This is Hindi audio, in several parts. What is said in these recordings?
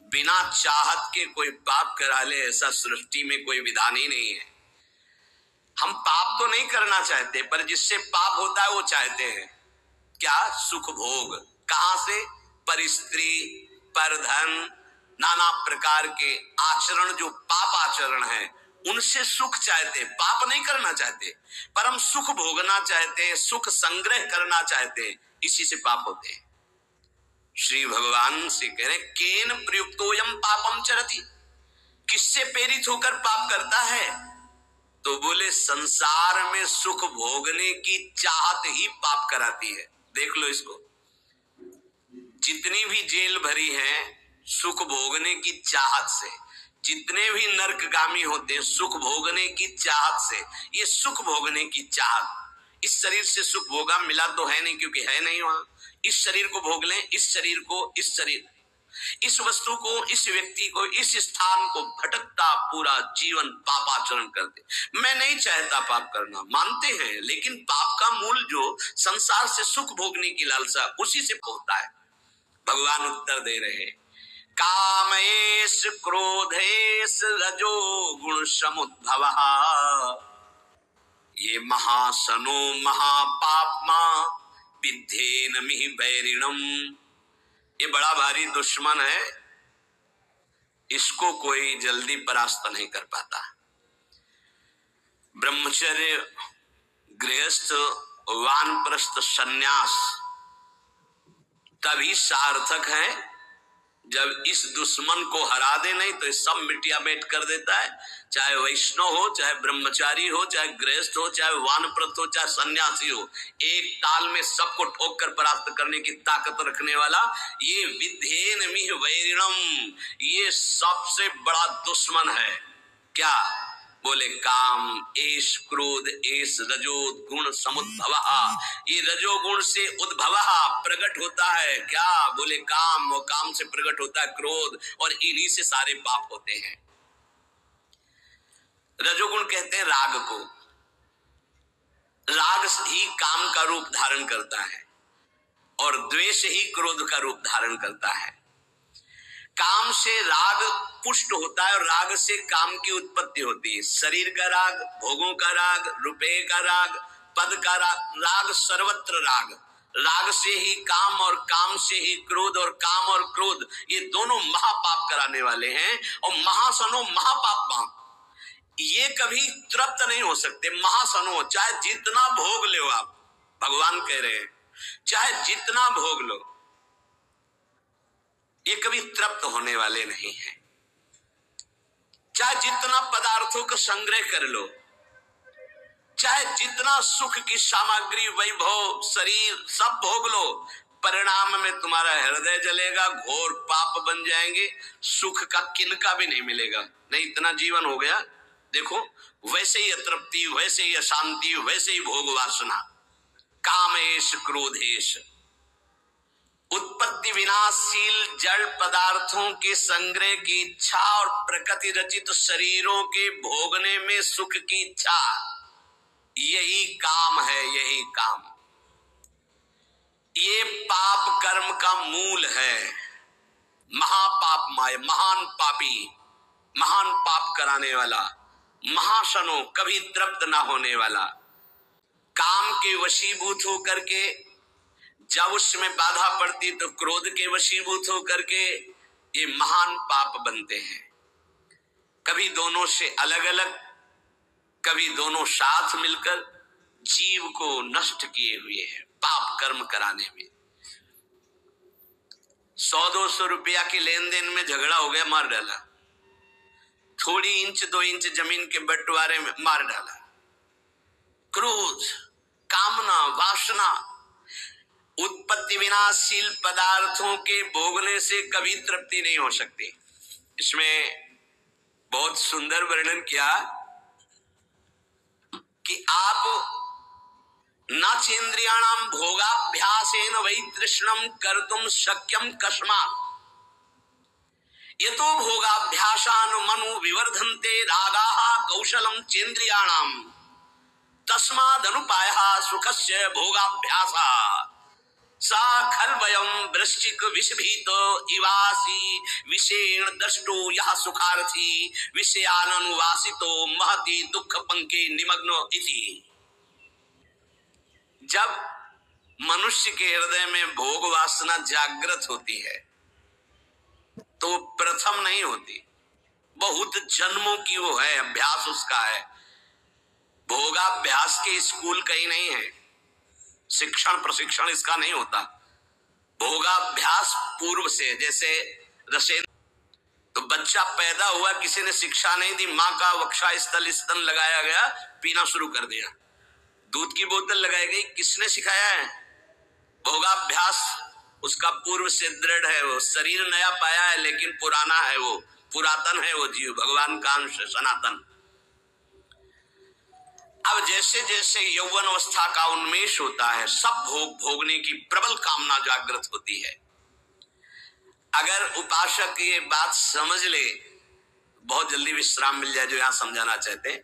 बिना चाहत के कोई पाप करा ले ऐसा सृष्टि में कोई विधान ही नहीं है। हम पाप तो नहीं करना चाहते, पर जिससे पाप होता है वो चाहते हैं क्या? सुख भोग। कहां से? पर स्त्री, पर धन, नाना प्रकार के आचरण जो पाप आचरण है उनसे सुख चाहते, पाप नहीं करना चाहते, पर हम सुख भोगना चाहते, सुख संग्रह करना चाहते, इसी से पाप होते हैं। श्री भगवान से कह रहे केन प्रयुक्तोयम पापम चरति, किससे प्रेरित होकर पाप करता है? तो बोले संसार में सुख भोगने की चाहत ही पाप कराती है। देख लो इसको, जितनी भी जेल भरी है सुख भोगने की चाहत से, जितने भी नरकगामी होते हैं सुख भोगने की चाहत से। ये सुख भोगने की चाहत, इस शरीर से सुख भोगा मिला तो है नहीं, क्योंकि है नहीं वहां। इस शरीर को भोग लें, इस शरीर को, इस शरीर, इस वस्तु को, इस व्यक्ति को, इस स्थान को भटकता पूरा जीवन पापाचरण करते। मैं नहीं चाहता पाप करना, मानते हैं, लेकिन पाप का मूल जो संसार से सुख भोगने की लालसा, उसी से होता है। भगवान उत्तर दे रहे हैं कामेश क्रोधेश रजो गुण समुद्भवः, ये महासनो महापापमा विद्धेन मिहि वैरिणम। ये बड़ा भारी दुश्मन है, इसको कोई जल्दी परास्त नहीं कर पाता। ब्रह्मचर्य, गृहस्थ, वानप्रस्थ, सन्यास तभी सार्थक है जब इस दुश्मन को हरा दे, नहीं तो सब मिटिया मेट कर देता है। चाहे वैष्णव हो, चाहे ब्रह्मचारी हो, चाहे गृहस्थ हो, चाहे वानप्रस्थ हो, चाहे सन्यासी हो, एक ताल में सबको ठोक कर परास्त करने की ताकत रखने वाला ये विद्धेन मिहि वैरिणम, ये सबसे बड़ा दुश्मन है। क्या? बोले काम एष क्रोध एष रजो गुण समुद्भवः, ये रजोगुण से उद्भव प्रकट होता है। क्या? बोले काम, वो काम से प्रकट होता है क्रोध, और इन्हीं से सारे पाप होते हैं। रजोगुण कहते हैं राग को, राग ही काम का रूप धारण करता है और द्वेष ही क्रोध का रूप धारण करता है। काम से राग पुष्ट होता है और राग से काम की उत्पत्ति होती है। शरीर का राग, भोगों का राग, रुपये का राग, पद का राग, राग सर्वत्र राग। राग से ही काम और काम से ही क्रोध, और काम और क्रोध ये दोनों महापाप कराने वाले हैं। और महासनो महापापमा, ये कभी तृप्त नहीं हो सकते। महासनो, चाहे जितना भोग लो आप, भगवान कह रहे हैं चाहे जितना भोग लो, ये कभी तृप्त होने वाले नहीं हैं। चाहे जितना पदार्थों का संग्रह कर लो, चाहे जितना सुख की सामग्री, वैभव, शरीर सब भोग लो, परिणाम में तुम्हारा हृदय जलेगा, घोर पाप बन जाएंगे, सुख का किनका भी नहीं मिलेगा। नहीं, इतना जीवन हो गया, देखो वैसे ही अतृप्ति, वैसे ही अशांति, वैसे ही भोग वासना। कामेश क्रोधेश, उत्पत्ति विनाशशील जड़ पदार्थों के संग्रह की इच्छा और प्रकृति रचित शरीरों के भोगने में सुख की इच्छा, यही काम है, यही काम। ये पाप कर्म का मूल है। महापाप माय, महान पापी, महान पाप कराने वाला, महाशनो, कभी तृप्त ना होने वाला, काम के वशीभूत होकर के जब उसमें बाधा पड़ती तो क्रोध के वशीभूत होकर के ये महान पाप बनते हैं। कभी दोनों से अलग अलग, कभी दोनों साथ मिलकर जीव को नष्ट किए हुए हैं पाप कर्म कराने में। 100-200 रुपया के लेन देन में झगड़ा हो गया, मार डाला। थोड़ी इंच 2 इंच जमीन के बंटवारे में मार डाला। क्रोध, कामना, वासना, उत्पत्ति विनाशशील पदार्थों के भोगने से कभी तृप्ति नहीं हो सकती। इसमें बहुत सुंदर वर्णन किया कि आप नाचेन्द्रियाणाम भोगाभ्यासेन वै तृष्णम कर्तुम शक्यम कस्मात्, यतो भोगाभ्यासान मनु विवर्धन्ते रागाः कौशलम चेन्द्रियाणाम तस्मादनुपायः सुखस्य भोगाभ्यासात्। सा खल वयम वृश्चिक विष भीत इवासी विषेण दृष्टो यह सुखार्थी विषयानुवासितो महति दुख पंके निमग्नो इति। जब मनुष्य के हृदय में भोग वासना जागृत होती है तो प्रथम नहीं होती, बहुत जन्मों की वो है, अभ्यास उसका है। भोगाभ्यास के स्कूल कहीं नहीं है, शिक्षण प्रशिक्षण इसका नहीं होता। भोगाभ्यास पूर्व से, जैसे रसेन तो बच्चा पैदा हुआ, किसी ने शिक्षा नहीं दी, माँ का वक्षा स्थल स्तन लगाया गया, पीना शुरू कर दिया, दूध की बोतल लगाई गई, किसने सिखाया है? भोगाभ्यास उसका पूर्व से दृढ़ है। वो शरीर नया पाया है लेकिन पुराना है, वो पुरातन है, वो जीव भगवान का अंश सनातन। अब जैसे जैसे यौवन अवस्था का उन्मेष होता है, सब भोग भोगने की प्रबल कामना जागृत होती है। अगर उपासक ये बात समझ ले, बहुत जल्दी विश्राम मिल जाए जो यहां समझाना चाहते हैं।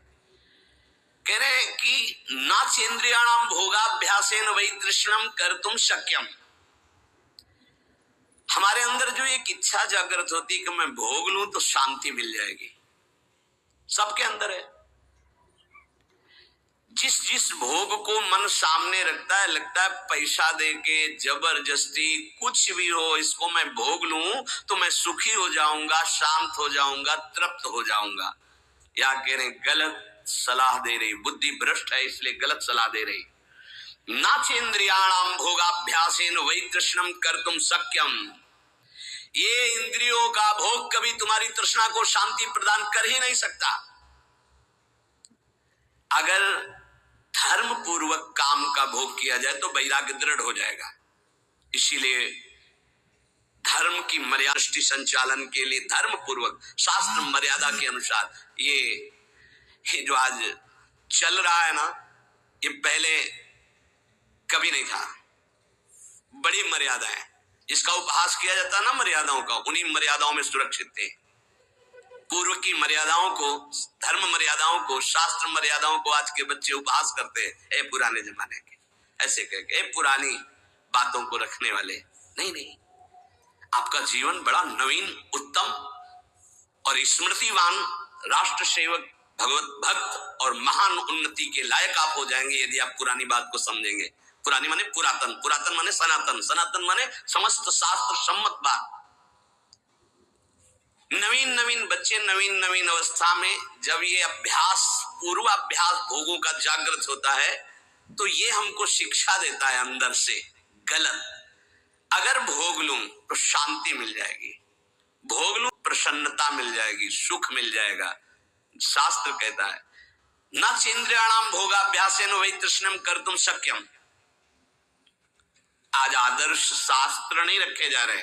कह रहे हैं कि नाचेन्द्रियाणाम भोगाभ्यासेन वै तृष्णम कर्तुम शक्यम। हमारे अंदर जो एक इच्छा जागृत होती है कि मैं भोग लूं तो शांति मिल जाएगी, सबके अंदर है। जिस जिस भोग को मन सामने रखता है, लगता है पैसा देके जबरदस्ती कुछ भी हो इसको मैं भोग लूं तो मैं सुखी हो जाऊंगा, शांत हो जाऊंगा, तृप्त हो जाऊंगा। या कह रहे गलत सलाह दे रही, बुद्धि भ्रष्ट है इसलिए गलत सलाह दे रही। नाचेन्द्रियाणाम भोगाभ्यासेन वै तृष्णम कर्तुम शक्यम। ये इंद्रियों का भोग कभी तुम्हारी तृष्णा को शांति प्रदान कर ही नहीं सकता। अगर धर्म पूर्वक काम का भोग किया जाए तो वैराग्य दृढ़ हो जाएगा। इसीलिए धर्म की मर्यादा दृष्टि संचालन के लिए धर्म पूर्वक शास्त्र मर्यादा के अनुसार ये जो आज चल रहा है ना, ये पहले कभी नहीं था। बड़ी मर्यादा है, इसका उपहास किया जाता है ना मर्यादाओं का, उन्हीं मर्यादाओं में सुरक्षित थे। पूर्व की मर्यादाओं को, धर्म मर्यादाओं को, शास्त्र मर्यादाओं को आज के बच्चे उपहास करते हैं, ए पुराने जमाने के, ऐसे कह के, ए पुरानी बातों को रखने वाले। नहीं नहीं, आपका जीवन बड़ा नवीन, उत्तम और स्मृतिवान, राष्ट्र सेवक, भगवत भक्त और महान उन्नति के लायक आप हो जाएंगे यदि आप पुरानी बात को समझेंगे। पुरानी माने पुरातन, पुरातन माने सनातन, सनातन माने समस्त शास्त्र सम्मत बात। नवीन नवीन बच्चे नवीन नवीन अवस्था में जब ये अभ्यास, पूर्वाभ्यास भोगों का जागृत होता है तो ये हमको शिक्षा देता है अंदर से गलत। अगर भोग लूं तो शांति मिल जाएगी, भोग लूं प्रसन्नता मिल जाएगी, सुख मिल जाएगा। शास्त्र कहता है नाचेन्द्रियाणाम भोगाभ्यासेन वै तृष्णम कर्तुम शक्यम। आज आदर्श शास्त्र नहीं रखे जा रहे,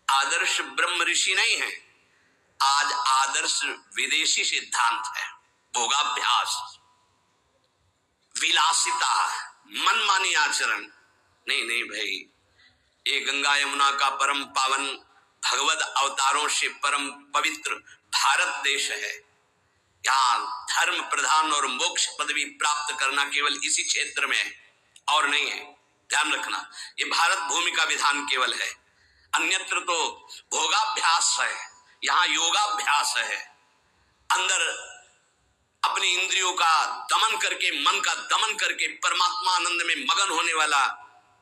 आदर्श ब्रह्म ऋषि नहीं है, आज आदर्श विदेशी सिद्धांत है। भोगाभ्यास, विलासिता, मनमानी आचरण। नहीं नहीं भाई, ये गंगा यमुना का परम पावन, भगवत अवतारों से परम पवित्र भारत देश है। यहाँ धर्म प्रधान और मोक्ष पदवी प्राप्त करना केवल इसी क्षेत्र में है और नहीं है, ध्यान रखना। ये भारत भूमि का विधान केवल है, अन्यत्र तो भोगाभ्यास है, यहाँ योगाभ्यास है। अंदर अपनी इंद्रियों का दमन करके, मन का दमन करके परमात्मा आनंद में मगन होने वाला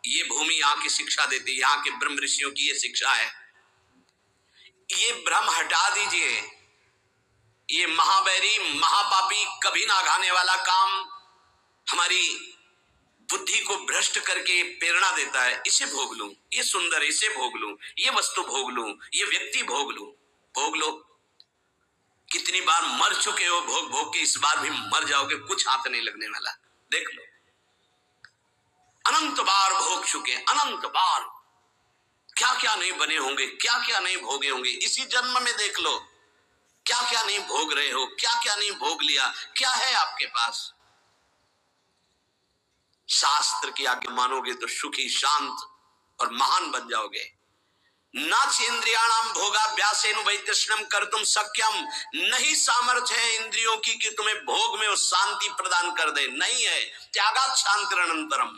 ये भूमि यहाँ की शिक्षा देती है, यहाँ के ब्रह्म ऋषियों की ये शिक्षा है। ये भ्रम हटा दीजिए, ये महावैरी महापापी कभी ना घाने वाला काम हमारी बुद्धि को भ्रष्ट करके प्रेरणा देता है। इसे भोग लूं, ये सुंदर, इसे भोग लूं, ये वस्तु भोग लूं, ये व्यक्ति भोग लूं। भोग लो, कितनी बार मर चुके हो भोग भोग के, इस बार भी मर जाओगे, कुछ हाथ नहीं लगने वाला। देख लो, अनंत बार भोग चुके, अनंत बार, क्या क्या नहीं बने होंगे, क्या क्या नहीं भोगे होंगे। इसी जन्म में देख लो क्या क्या नहीं भोग रहे हो, क्या क्या नहीं भोग लिया, क्या है आपके पास। शास्त्र की आज्ञा मानोगे तो सुखी, शांत और महान बन जाओगे। नाचेन्द्रियाणाम भोगाभ्यासेन वै तृष्णम कर्तुम शक्यम। नहीं सामर्थ्य है इंद्रियों की कि तुम्हें भोग में वो शांति प्रदान कर दे, नहीं है। त्यागात् शान्तिरनन्तरम्।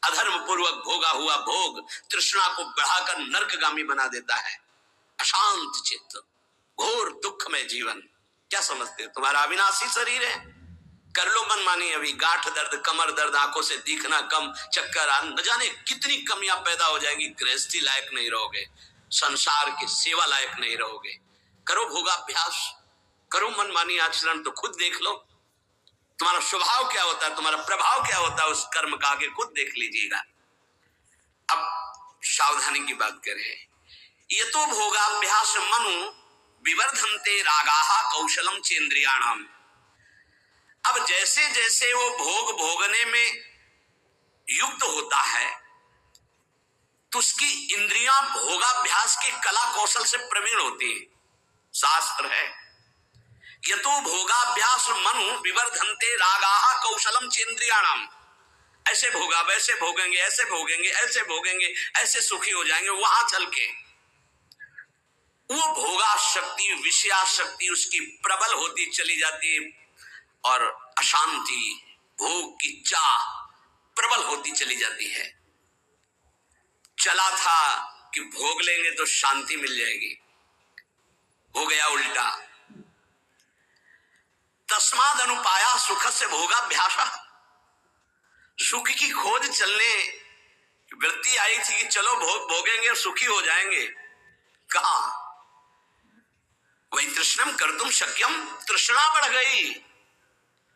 अधर्म पूर्वक भोगा हुआ भोग तृष्णा को बढ़ाकर नरकगामी बना देता है। अशांत चित्त, घोर दुख में जीवन। क्या समझते हो? तुम्हारा अविनाशी शरीर है, कर लो मनमानी। अभी गांठ दर्द, कमर दर्द, आंखों से दिखना कम, चक्कर आना, न जाने कितनी कमियां पैदा हो जाएंगी। गृहस्थी लायक नहीं रहोगे, संसार की सेवा लायक नहीं रहोगे। करो भोगाभ्यास, करो मनमानी आचरण, तो खुद देख लो तुम्हारा स्वभाव क्या होता है, तुम्हारा प्रभाव क्या होता है उस कर्म का, आगे खुद देख लीजिएगा। अब सावधानी की बात करें। ये तो भोगाभ्यास मनु विवर्धन्ते रागाहा कौशलम चेन्द्रियाणाम। अब जैसे जैसे वो भोग भोगने में युक्त होता है तो उसकी इंद्रियां भोगाभ्यास के कला कौशल से प्रवीण होती है। शास्त्र है, यतो भोगाभ्यास मनु विवर्धन्ते रागाहा कौशलम चेन्द्रियाणाम। ऐसे भोगा, वैसे भोगेंगे, ऐसे भोगेंगे, ऐसे भोगेंगे, ऐसे सुखी हो जाएंगे। वहां चल के वो भोगा शक्ति, विषया शक्ति उसकी प्रबल होती चली जाती है और अशांति, भोग की चाह प्रबल होती चली जाती है। चला था कि भोग लेंगे तो शांति मिल जाएगी, हो गया उल्टा। तस्माद अनुपाया सुख से भोगाभ्यास। सुख की खोज चलने वृत्ति आई थी कि चलो भोग भोगेंगे और सुखी हो जाएंगे। कहा वही तृष्णम कर्तुम शक्यम, तृष्णा बढ़ गई।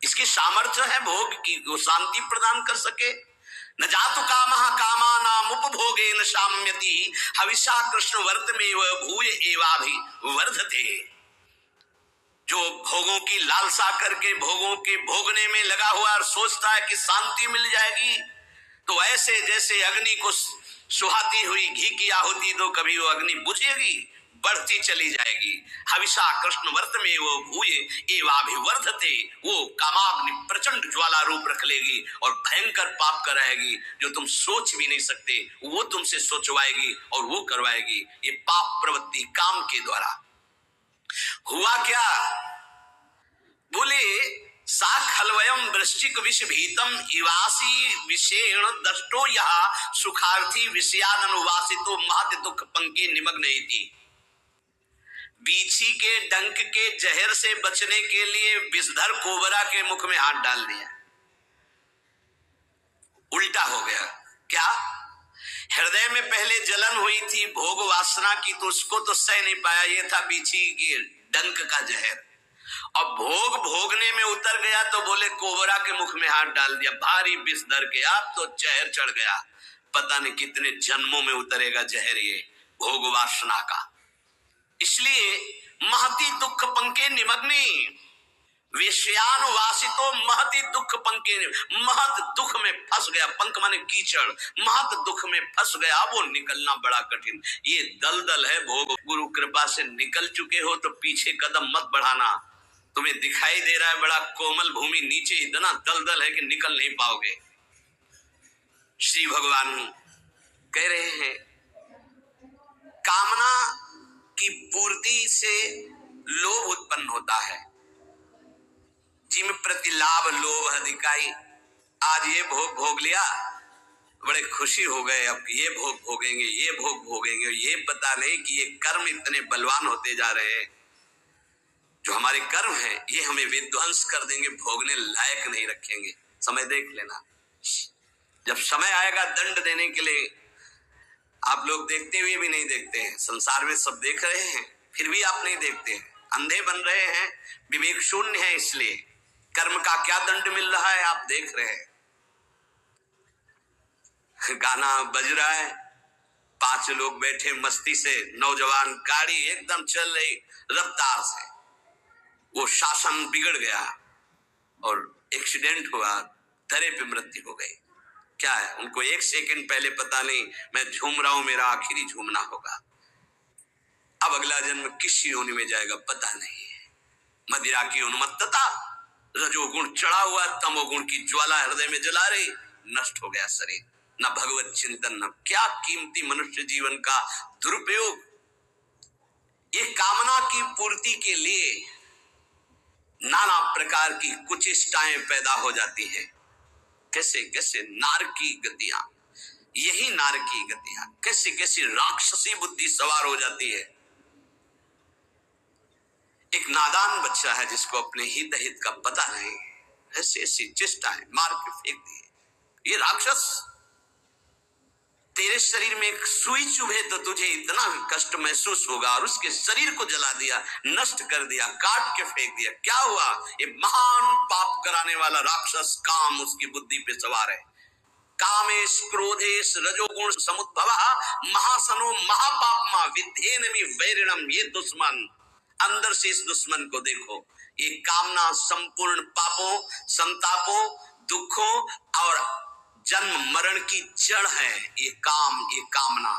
इसकी सामर्थ्य है भोग की, वो शांति प्रदान कर सके। न जातु कामः कामानाम उपभोगे न शाम्यति, हविषा कृष्ण वर्तमेव भूय एवाभि वर्धते। जो भोगों की लालसा करके भोगों के भोगने में लगा हुआ और सोचता है कि शांति मिल जाएगी, तो ऐसे जैसे अग्नि को सुहाती हुई घी की आहुति दो, कभी वो अग्नि बुझेगी, बढ़ती चली जाएगी। हविषा कृष्ण वर्त में वो भूये एवाभिवर्धते, वो कामाग्नि प्रचंड ज्वाला रूप रख लेगी और भयंकर पाप कराएगी जो तुम सोच भी नहीं सकते, वो तुमसे सोचवाएगी और वो करवाएगी। ये पाप प्रवृत्ति काम के द्वारा। हुआ क्या? बोले सा खलवयम वृश्चिक विष भीतम इवासी विषेण दष्टो यह सुखार्थी विषयानुवासितो महत दुख पंके निमग्न। बीछी के डंक के जहर से बचने के लिए विषधर कोबरा के मुख में हाथ डाल दिया। उल्टा हो गया। क्या? हृदय में पहले जलन हुई थी भोग वासना की, तो उसको तो सह नहीं पाया, ये था बीछी के डंक का जहर। अब भोग भोगने में उतर गया तो बोले कोबरा के मुख में हाथ डाल दिया, भारी विष धर के आप तो जहर चढ़ गया। पता नहीं कितने जन्मों में उतरेगा जहर ये भोग वासना का। इसलिए महती दुख पंके निमग्ने, विषयानुवासितो महती दुख पंके, महत दुख में फंस गया। पंक माने कीचड़, महत दुख में फंस गया, वो निकलना बड़ा कठिन। ये दलदल है भोग। गुरु कृपा से निकल चुके हो तो पीछे कदम मत बढ़ाना। तुम्हें दिखाई दे रहा है बड़ा कोमल भूमि, नीचे इतना दलदल है कि निकल नहीं पाओगे। श्री भगवान कह रहे हैं कामना की पूर्ति से लोभ उत्पन्न होता है। जिम प्रति लाभ लोभ अधिकाई। आज ये भोग भोग लिया, बड़े खुशी हो गए, अब ये भोग भोगेंगे, ये भोग भोगेंगे। ये पता नहीं कि ये कर्म इतने बलवान होते जा रहे हैं। जो हमारे कर्म है ये हमें विध्वंस कर देंगे, भोगने लायक नहीं रखेंगे। समय देख लेना, जब समय आएगा दंड देने के लिए। आप लोग देखते हुए भी नहीं देखते हैं, संसार में सब देख रहे हैं फिर भी आप नहीं देखते हैं, अंधे बन रहे हैं, विवेक शून्य है। इसलिए कर्म का क्या दंड मिल रहा है आप देख रहे हैं। गाना बज रहा है, 5 लोग बैठे मस्ती से, नौजवान, गाड़ी एकदम चल रही रफ्तार से, वो शासन बिगड़ गया और एक्सीडेंट हुआ, धरे पे मृत्यु हो गई। क्या है? उनको 1 सेकंड पहले पता नहीं मैं झूम रहा हूं, मेरा आखिरी झूमना होगा। अब अगला जन्म किस योनि में जाएगा पता नहीं है। मदिरा की उन्मत्तता, रजोगुण चढ़ा हुआ, तमोगुण की ज्वाला हृदय में जला रही, नष्ट हो गया शरीर। न भगवत चिंतन, न क्या कीमती मनुष्य जीवन का दुरुपयोग। ये कामना की पूर्ति के लिए नाना प्रकार की कुचेष्टाएं पैदा हो जाती है। कैसे कैसे नार की गतियां, यही नार की गतियां, कैसी कैसी राक्षसी बुद्धि सवार हो जाती है। एक नादान बच्चा है जिसको अपने हित अहित का पता नहीं, ऐसी ऐसी चेष्टाएं मार के फेंक दिए। ये राक्षस, तेरे शरीर में एक सुई चुभे तो तुझे इतना कष्ट महसूस होगा, और उसके शरीर को जला दिया, नष्ट कर दिया, काट के फेंक दिया। क्या हुआ? ये महान पाप कराने वाला राक्षस काम उसकी बुद्धि पे सवार है। कामेश क्रोधेश रजोगुण समुद्भव महासनो महापापमा विद्धेन वैरिणम। ये दुश्मन, अंदर से इस दुश्मन को देखो। ये कामना संपूर्ण पापों, संतापों, दुखों और जन्म मरण की जड़ है। ये काम, ये कामना।